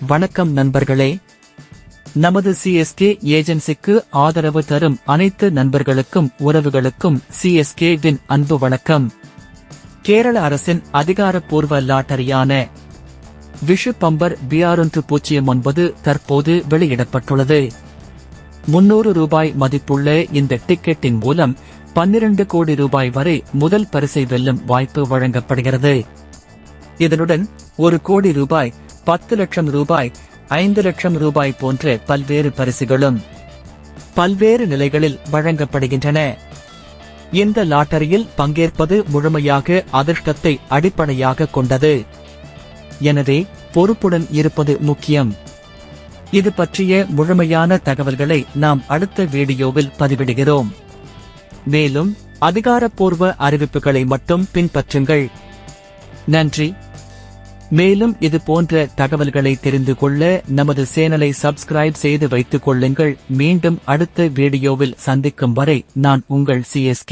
வணக்கம் நண்பர்களே. நமது சிஎஸ்கே ஏஜென்சிக்கு ஆதரவு தரும் அனைத்து நண்பர்களுக்கும் உறவுகளுக்கும் சிஎஸ்கேவின் அன்பு வணக்கம். கேரள அரசின் அதிகாரப்பூர்வ லாட்டரியான விஷு பம்பர் BR109 தற்போது வெளியிடப்பட்டுள்ளது. 300 ரூபாய் மதிப்புள்ள இந்த டிக்கெட்டின் மூலம் 12 கோடி ரூபாய் வரை முதல் பரிசை வெல்லும் வாய்ப்பு வழங்கப்படுகிறது. இதனுடன் 1 கோடி ரூபாய், 10 லட்சம் ரூபாய், 5 லட்சம் ரூபாய் போன்ற பல்வேறு பரிசுகளும் பல்வேறு நிலைகளில் வழங்கப்படுகின்றன. இந்த லாட்டரியில் பங்கேற்பது முழுமையாக அதிர்ஷ்டத்தை அடிப்படையாக கொண்டது. எனவே பொறுப்புடன் இருப்பது முக்கியம். இது பற்றிய முழுமையான தகவல்களை நாம் அடுத்த வீடியோவில் பதிவிடுகிறோம். மேலும் அதிகாரப்பூர்வ அறிவிப்புகளை மட்டும் பின்பற்றுங்கள். நன்றி. மேலும் இது போன்ற தகவல்களை தெரிந்து கொள்ள நமது சேனலை சப்ஸ்கிரைப் செய்து வைத்துக் கொள்ளுங்கள். மீண்டும் அடுத்த வீடியோவில் சந்திக்கும் வரை நான் உங்கள் CSK.